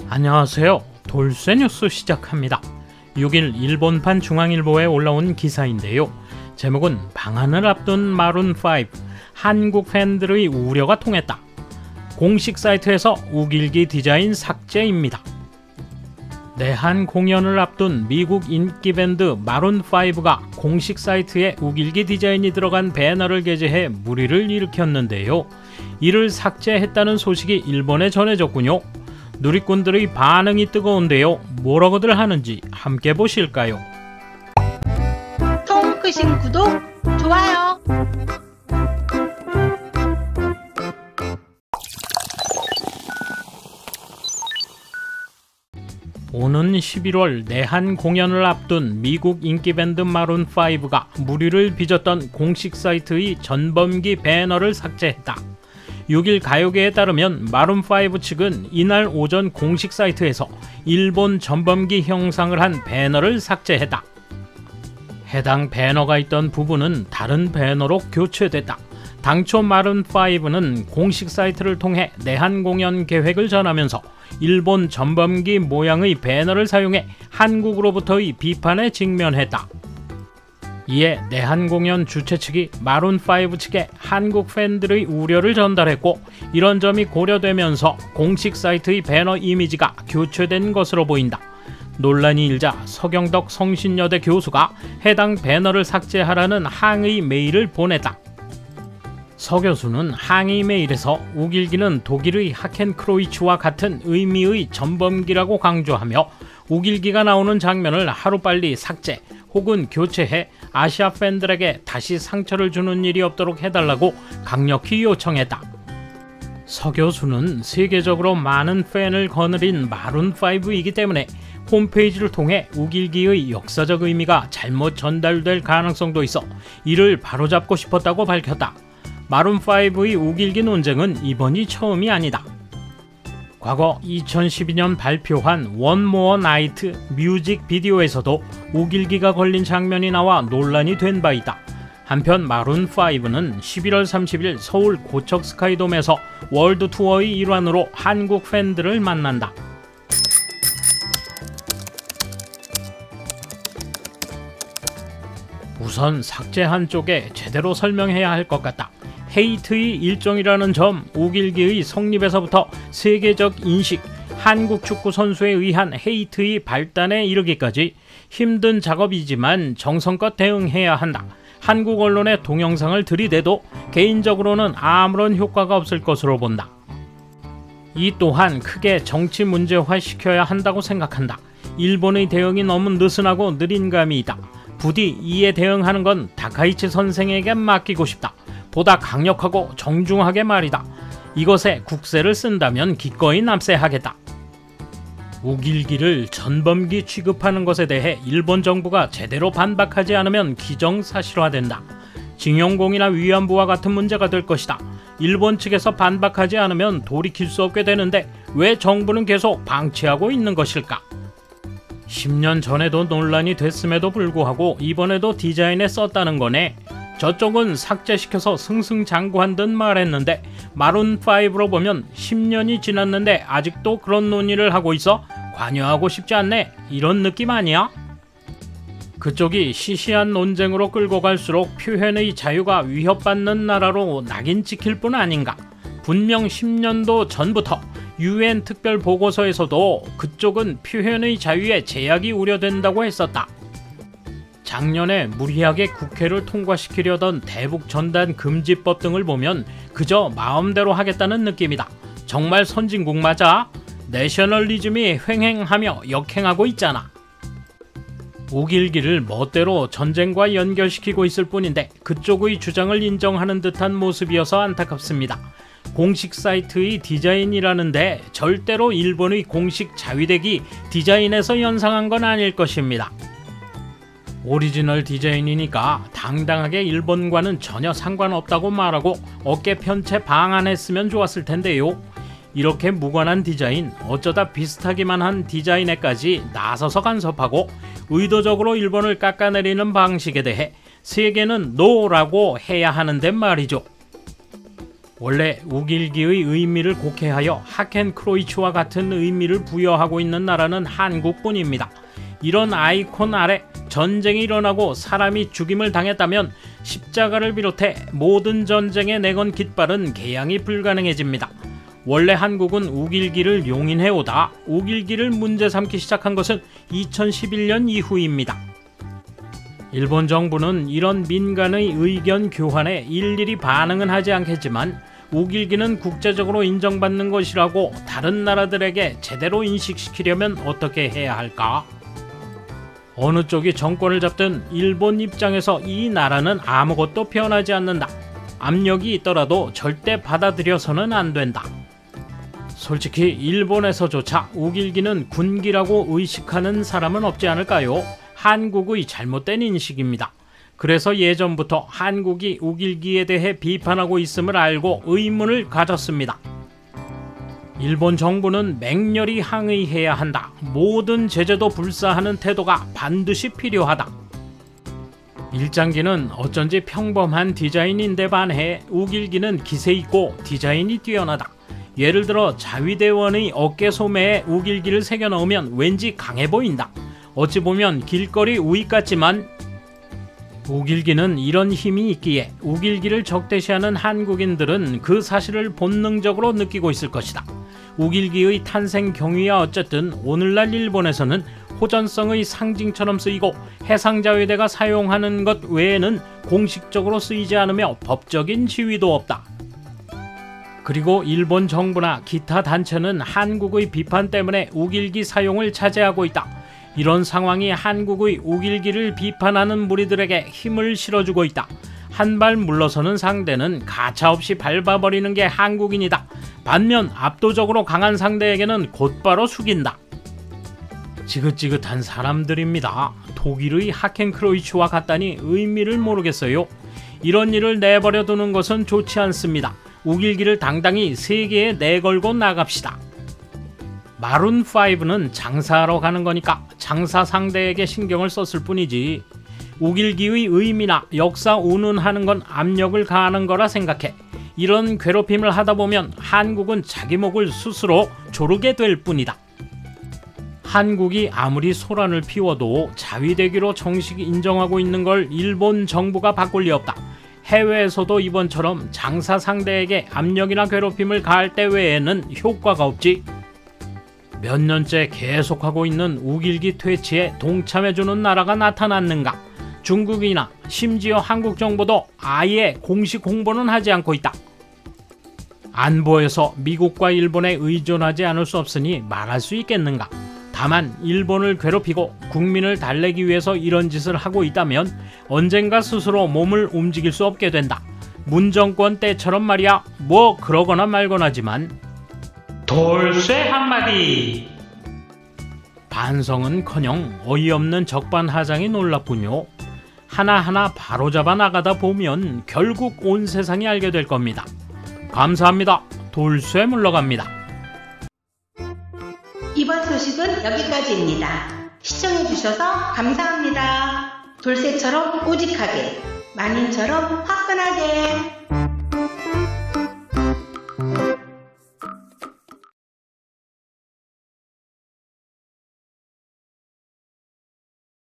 안녕하세요. 돌쇠 뉴스 시작합니다. 6일 일본판 중앙일보에 올라온 기사인데요. 제목은 방한을 앞둔 마룬5 한국 팬들의 우려가 통했다. 공식 사이트에서 우길기 디자인 삭제입니다. 내한 공연을 앞둔 미국 인기 밴드 마룬5가 공식 사이트에 우길기 디자인이 들어간 배너를 게재해 물의를 일으켰는데요. 이를 삭제했다는 소식이 일본에 전해졌군요. 누리꾼들의 반응이 뜨거운데요. 뭐라고들 하는지 함께 보실까요? 통 크신 구독, 좋아요. 오는 11월 내한 공연을 앞둔 미국 인기 밴드 마룬5가 물의를 빚었던 공식 사이트의 전범기 배너를 삭제했다. 6일 가요계에 따르면 마룬5 측은 이날 오전 공식 사이트에서 일본 전범기 형상을 한 배너를 삭제했다. 해당 배너가 있던 부분은 다른 배너로 교체됐다. 당초 마룬5는 공식 사이트를 통해 내한 공연 계획을 전하면서 일본 전범기 모양의 배너를 사용해 한국으로부터의 비판에 직면했다. 이에 내한 공연 주최 측이 마룬5 측에 한국 팬들의 우려를 전달했고, 이런 점이 고려되면서 공식 사이트의 배너 이미지가 교체된 것으로 보인다. 논란이 일자 서경덕 성신여대 교수가 해당 배너를 삭제하라는 항의 메일을 보냈다. 서 교수는 항의 메일에서 우길기는 독일의 하켄크로이츠와 같은 의미의 전범기라고 강조하며 우길기가 나오는 장면을 하루빨리 삭제 혹은 교체해 아시아 팬들에게 다시 상처를 주는 일이 없도록 해달라고 강력히 요청했다. 서 교수는 세계적으로 많은 팬을 거느린 마룬5이기 때문에 홈페이지를 통해 우길기의 역사적 의미가 잘못 전달될 가능성도 있어 이를 바로잡고 싶었다고 밝혔다. 마룬5의 우길기 논쟁은 이번이 처음이 아니다. 과거 2012년 발표한 One More Night 뮤직비디오에서도 우길기가 걸린 장면이 나와 논란이 된 바 있다. 한편 마룬5는 11월 30일 서울 고척 스카이돔에서 월드 투어의 일환으로 한국 팬들을 만난다. 우선 삭제한 쪽에 제대로 설명해야 할 것 같다. 헤이트의 일종이라는 점, 우길기의 성립에서부터 세계적 인식, 한국 축구 선수에 의한 헤이트의 발단에 이르기까지 힘든 작업이지만 정성껏 대응해야 한다. 한국 언론의 동영상을 들이대도 개인적으로는 아무런 효과가 없을 것으로 본다. 이 또한 크게 정치 문제화 시켜야 한다고 생각한다. 일본의 대응이 너무 느슨하고 느린 감이 있다. 부디 이에 대응하는 건 다카이치 선생에게 맡기고 싶다. 보다 강력하고 정중하게 말이다. 이것에 국세를 쓴다면 기꺼이 납세하겠다. 우길기를 전범기 취급하는 것에 대해 일본 정부가 제대로 반박하지 않으면 기정사실화된다. 징용공이나 위안부와 같은 문제가 될 것이다. 일본 측에서 반박하지 않으면 돌이킬 수 없게 되는데 왜 정부는 계속 방치하고 있는 것일까? 10년 전에도 논란이 됐음에도 불구하고 이번에도 디자인에 썼다는 거네. 저쪽은 삭제시켜서 승승장구한 듯 말했는데 마룬5로 보면 10년이 지났는데 아직도 그런 논의를 하고 있어? 관여하고 싶지 않네? 이런 느낌 아니야? 그쪽이 시시한 논쟁으로 끌고 갈수록 표현의 자유가 위협받는 나라로 낙인 찍힐 뿐 아닌가? 분명 10년도 전부터 UN 특별 보고서에서도 그쪽은 표현의 자유에 제약이 우려된다고 했었다. 작년에 무리하게 국회를 통과시키려던 대북 전단 금지법 등을 보면 그저 마음대로 하겠다는 느낌이다. 정말 선진국 맞아? 내셔널리즘이 횡행하며 역행하고 있잖아. 우길기를 멋대로 전쟁과 연결시키고 있을 뿐인데 그쪽의 주장을 인정하는 듯한 모습이어서 안타깝습니다. 공식 사이트의 디자인이라는데 절대로 일본의 공식 자위대기 디자인에서 연상한 건 아닐 것입니다. 오리지널 디자인이니까 당당하게 일본과는 전혀 상관없다고 말하고 어깨 편채 방한했으면 좋았을 텐데요. 이렇게 무관한 디자인, 어쩌다 비슷하기만 한 디자인에까지 나서서 간섭하고 의도적으로 일본을 깎아내리는 방식에 대해 세계는 노라고 해야 하는데 말이죠. 원래 우길기의 의미를 곡해하여 하켄크로이츠와 같은 의미를 부여하고 있는 나라는 한국뿐입니다. 이런 아이콘 아래 전쟁이 일어나고 사람이 죽임을 당했다면 십자가를 비롯해 모든 전쟁에 내건 깃발은 개양이 불가능해집니다. 원래 한국은 우길기를 용인해오다 우길기를 문제 삼기 시작한 것은 2011년 이후입니다. 일본 정부는 이런 민간의 의견 교환에 일일이 반응은 하지 않겠지만 우길기는 국제적으로 인정받는 것이라고 다른 나라들에게 제대로 인식시키려면 어떻게 해야 할까? 어느 쪽이 정권을 잡든 일본 입장에서 이 나라는 아무것도 변하지 않는다. 압력이 있더라도 절대 받아들여서는 안 된다. 솔직히 일본에서조차 우길기는 군기라고 의식하는 사람은 없지 않을까요? 한국의 잘못된 인식입니다. 그래서 예전부터 한국이 우길기에 대해 비판하고 있음을 알고 의문을 가졌습니다. 일본 정부는 맹렬히 항의해야 한다. 모든 제재도 불사하는 태도가 반드시 필요하다. 일장기는 어쩐지 평범한 디자인인데 반해 우길기는 기세 있고 디자인이 뛰어나다. 예를 들어 자위대원의 어깨 소매에 우길기를 새겨 넣으면 왠지 강해 보인다. 어찌 보면 길거리 우익 같지만 우길기는 이런 힘이 있기에 우길기를 적대시하는 한국인들은 그 사실을 본능적으로 느끼고 있을 것이다. 우길기의 탄생 경위야 어쨌든 오늘날 일본에서는 호전성의 상징처럼 쓰이고 해상자위대가 사용하는 것 외에는 공식적으로 쓰이지 않으며 법적인 지위도 없다. 그리고 일본 정부나 기타 단체는 한국의 비판 때문에 우길기 사용을 자제하고 있다. 이런 상황이 한국의 우길기를 비판하는 무리들에게 힘을 실어주고 있다. 한 발 물러서는 상대는 가차없이 밟아버리는 게 한국인이다. 반면 압도적으로 강한 상대에게는 곧바로 숙인다. 지긋지긋한 사람들입니다. 독일의 하켄크로이츠와 같다니 의미를 모르겠어요. 이런 일을 내버려 두는 것은 좋지 않습니다. 우길기를 당당히 세계에 내걸고 나갑시다. 마룬5는 장사하러 가는 거니까 장사 상대에게 신경을 썼을 뿐이지 우길기의 의미나 역사 운운하는 건 압력을 가하는 거라 생각해. 이런 괴롭힘을 하다 보면 한국은 자기 목을 스스로 조르게 될 뿐이다. 한국이 아무리 소란을 피워도 자위대기로 정식 인정하고 있는 걸 일본 정부가 바꿀 리 없다. 해외에서도 이번처럼 장사 상대에게 압력이나 괴롭힘을 가할 때 외에는 효과가 없지. 몇 년째 계속하고 있는 우길기 퇴치에 동참해주는 나라가 나타났는가? 중국이나 심지어 한국 정부도 아예 공식 홍보는 하지 않고 있다. 안보에서 미국과 일본에 의존하지 않을 수 없으니 말할 수 있겠는가? 다만 일본을 괴롭히고 국민을 달래기 위해서 이런 짓을 하고 있다면 언젠가 스스로 몸을 움직일 수 없게 된다. 문정권 때처럼 말이야. 뭐 그러거나 말거나지만 돌쇠 한마디. 반성은커녕 어이없는 적반하장이 놀랍군요. 하나하나 바로잡아 나가다 보면 결국 온 세상이 알게 될 겁니다. 감사합니다. 돌쇠 물러갑니다. 이번 소식은 여기까지입니다. 시청해주셔서 감사합니다. 돌쇠처럼 우직하게, 만인처럼 화끈하게.